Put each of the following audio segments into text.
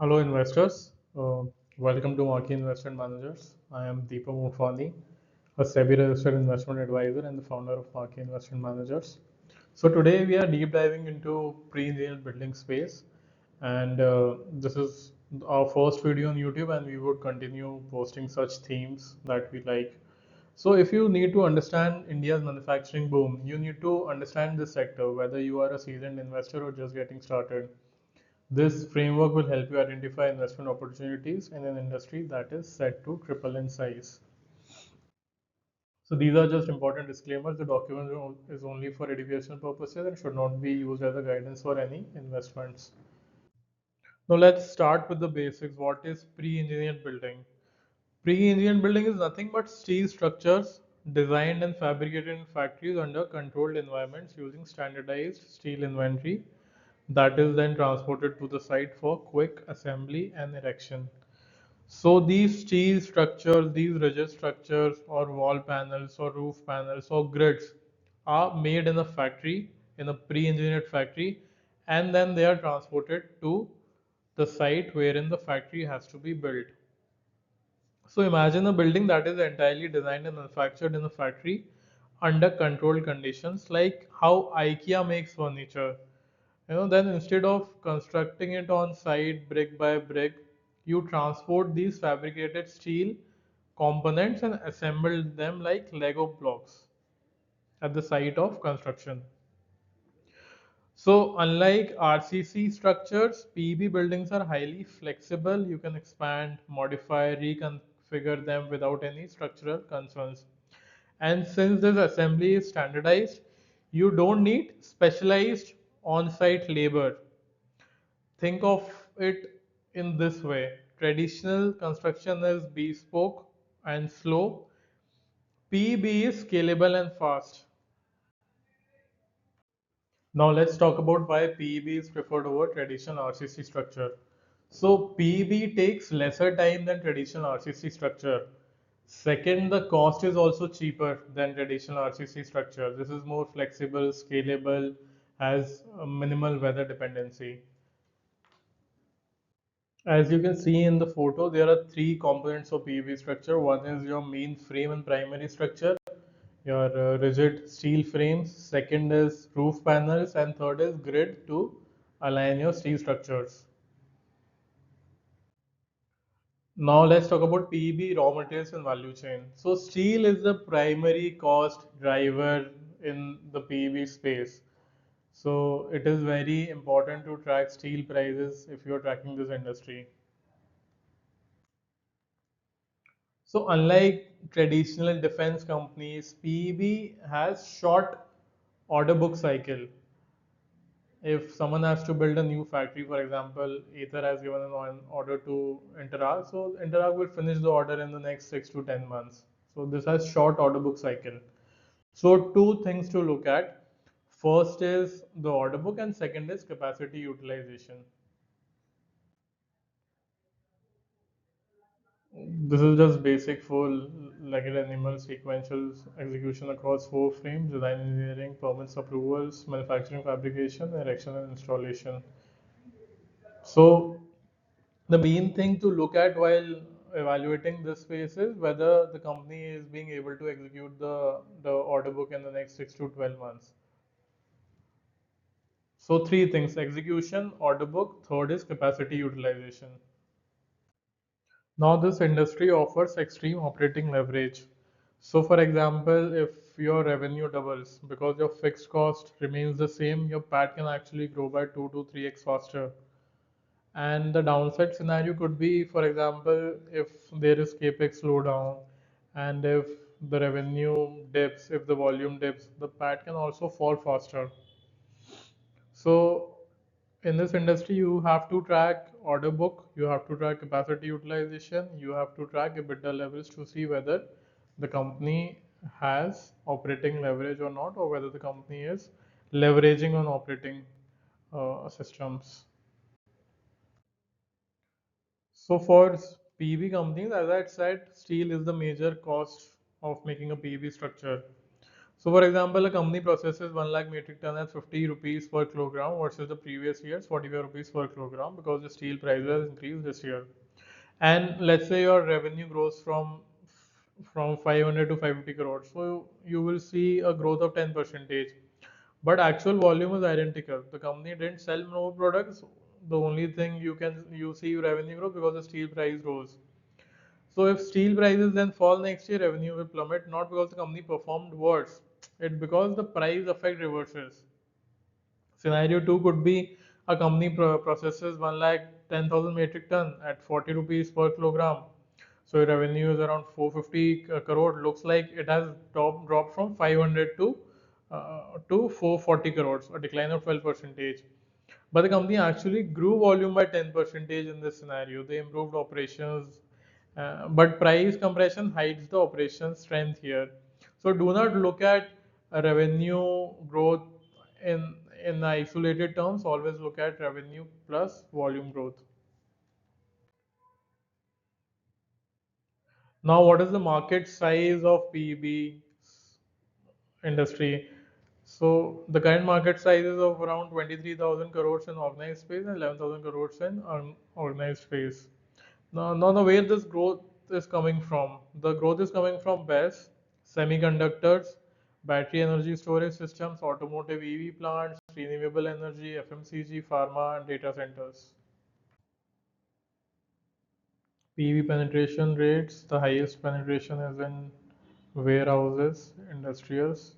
Hello, investors. Welcome to Marquee Investment Managers. I am Deepa Mufani, a SEBI registered investment advisor and the founder of Marquee Investment Managers. So today we are deep diving into pre-engineered building space, and this is our first video on YouTube, and we would continue posting such themes that we like. So if you need to understand India's manufacturing boom, you need to understand this sector, whether you are a seasoned investor or just getting started. This framework will help you identify investment opportunities in an industry that is set to triple in size. So these are just important disclaimers. The document is only for educational purposes and should not be used as a guidance for any investments. Now let's start with the basics. What is pre-engineered building? Pre-engineered building is nothing but steel structures designed and fabricated in factories under controlled environments using standardized steel inventory that is then transported to the site for quick assembly and erection. So these steel structures, these rigid structures or wall panels or roof panels or grids are made in a factory, in a pre-engineered factory, and then they are transported to the site wherein the factory has to be built. So imagine a building that is entirely designed and manufactured in a factory under controlled conditions, like how IKEA makes furniture. Then instead of constructing it on site brick by brick, you transport these fabricated steel components and assemble them like Lego blocks at the site of construction. So, unlike RCC structures, PEB buildings are highly flexible. You can expand, modify, reconfigure them without any structural concerns. And since this assembly is standardized, you don't need specialized on site labor. Think of it in this way: traditional construction is bespoke and slow, PEB is scalable and fast. Now let's talk about why PEB is preferred over traditional RCC structure. So PEB takes lesser time than traditional RCC structure. Second, the cost is also cheaper than traditional RCC structure. This is more flexible, scalable, has a minimal weather dependency. As you can see in the photo, there are three components of PEB structure. One is your main frame and primary structure, your rigid steel frames. Second is roof panels, and third is grid to align your steel structures. Now let's talk about PEB raw materials and value chain. So steel is the primary cost driver in the PEB space. So it is very important to track steel prices if you are tracking this industry. So unlike traditional defense companies, PEB has short order book cycle. If someone has to build a new factory, for example, Aether has given an order to Interag, so Interag will finish the order in the next 6 to 10 months. So this has short order book cycle. So two things to look at. First is the order book, and second is capacity utilization. This is just basic for legged animal sequential execution across four frames: design engineering, permits approvals, manufacturing fabrication, erection and installation. So the main thing to look at while evaluating this space is whether the company is being able to execute the order book in the next 6 to 12 months. So three things: execution, order book, third is capacity utilization. Now, this industry offers extreme operating leverage. So, for example, if your revenue doubles because your fixed cost remains the same, your PAT can actually grow by 2 to 3x faster. And the downside scenario could be, for example, if there is capex slowdown and if the revenue dips, if the volume dips, the PAT can also fall faster. So in this industry, you have to track order book, you have to track capacity utilization, you have to track EBITDA levels to see whether the company has operating leverage or not, or whether the company is leveraging on operating systems. So for PV companies, as I said, steel is the major cost of making a PV structure. So, for example, a company processes 1 lakh metric ton at 50 rupees per kilogram versus the previous year's 45 rupees per kilogram because the steel prices has increased this year. And let's say your revenue grows from 500 to 550 crores, so you will see a growth of 10 percentage, but actual volume is identical. The company didn't sell more products. The only thing you see revenue growth because the steel price rose. So if steel prices then fall next year, revenue will plummet, not because the company performed worse, it because the price effect reverses. Scenario 2 could be a company processes 1 lakh 10,000 metric ton at 40 rupees per kilogram. So revenue is around 450 crore. Looks like it has dropped from 500 to 440 crores, a decline of 12 percentage. But the company actually grew volume by 10 percentage in this scenario. They improved operations, but price compression hides the operation strength here. So do not look at a revenue growth in in isolated terms. Always look at revenue plus volume growth. Now, what is the market size of PEB industry? So the current market size is of around 23,000 crores in organized space and 11,000 crores in unorganized space. Now, where this growth is coming from? The growth is coming from BESS, semiconductors, battery energy storage systems, automotive EV plants, renewable energy, FMCG, pharma, and data centers. PV penetration rates, the highest penetration is in warehouses, industrials.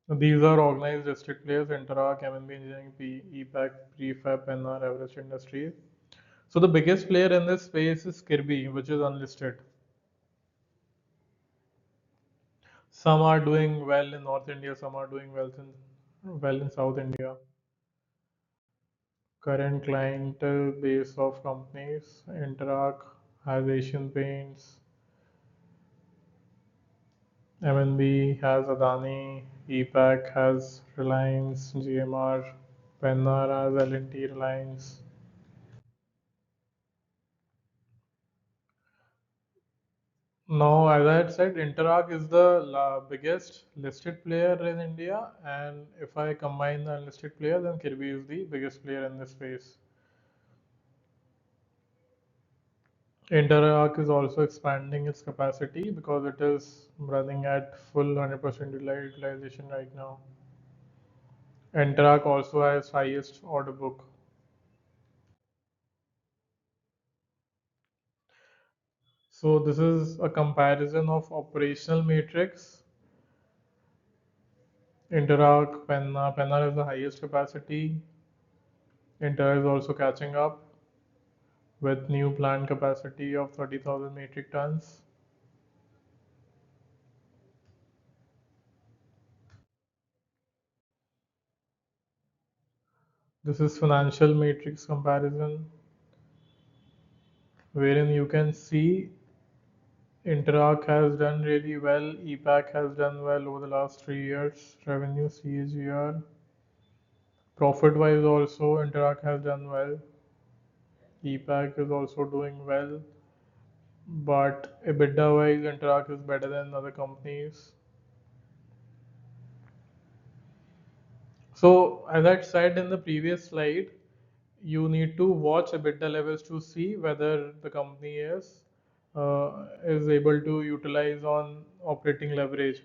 These are organized district players: Interact, MNB Engineering, EPAC, Prefab, NR, Average Industries. So the biggest player in this space is Kirby, which is unlisted. Some are doing well in North India, some are doing well in South India. Current clientele base of companies: Interact has Asian Paints, MNB has Adani, EPAC has Reliance, GMR, Pennar has L&T Reliance. Now, as I had said, Interact is the biggest listed player in India, and if I combine the unlisted player, then Kirby is the biggest player in this space. Interact is also expanding its capacity because it is running at full 100% utilization right now. Interact also has highest order book. So this is a comparison of operational matrix. Interact, Penna has the highest capacity. Inter is also catching up with new plant capacity of 30,000 metric tons. This is financial matrix comparison, wherein you can see Interact has done really well, EPAC has done well over the last 3 years, revenue CAGR. Profit wise also Interact has done well, EPAC is also doing well, but EBITDA wise Interact is better than other companies. So as I said in the previous slide, you need to watch EBITDA levels to see whether the company is able to utilize on operating leverage.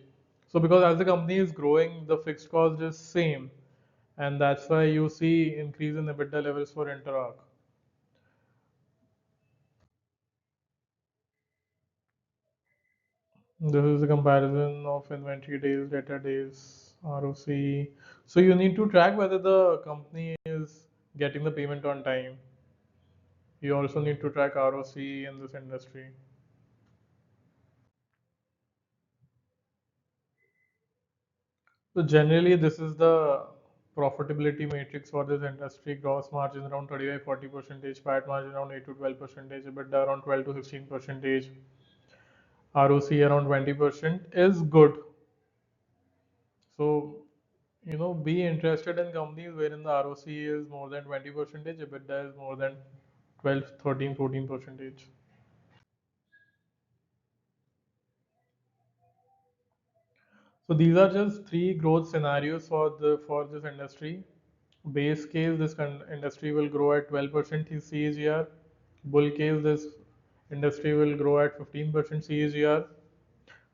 So because as the company is growing, the fixed cost is same, and that's why you see increase in EBITDA levels for Interact. This is a comparison of inventory days, debtor days, ROC. So you need to track whether the company is getting the payment on time. You also need to track ROC in this industry. So generally, this is the profitability matrix for this industry. Gross margin around 35-40 percentage, PAT margin around 8 to 12 percentage, EBITDA around 12 to 16 percentage, ROC around 20% is good. So be interested in companies wherein the ROC is more than 20 percentage, EBITDA is more than 12, 13, 14 percentage. So these are just three growth scenarios for this industry. Base case, this industry will grow at 12% CAGR. Bull case, this industry will grow at 15% CAGR.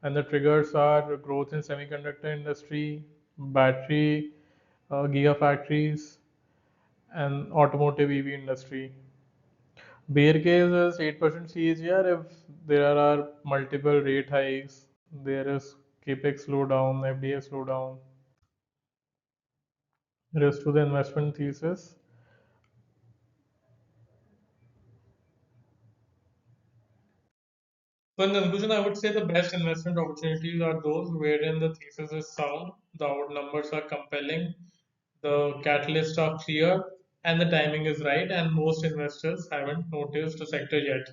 And the triggers are growth in semiconductor industry, battery, gigafactories, and automotive EV industry. Bear case is 8% CAGR if there are multiple rate hikes, there is capex slowdown, FDI slowdown. Rest to the investment thesis. So in conclusion, I would say the best investment opportunities are those wherein the thesis is sound, the out numbers are compelling, the catalysts are clear, and the timing is right, and most investors haven't noticed the sector yet.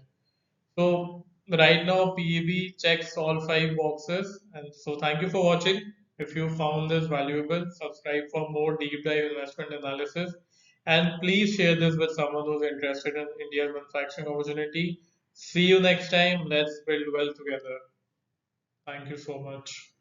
So right now PEB checks all five boxes, and so thank you for watching. If you found this valuable, subscribe for more deep dive investment analysis, and please share this with someone who's interested in India's manufacturing opportunity. See you next time. Let's build wealth together. Thank you so much.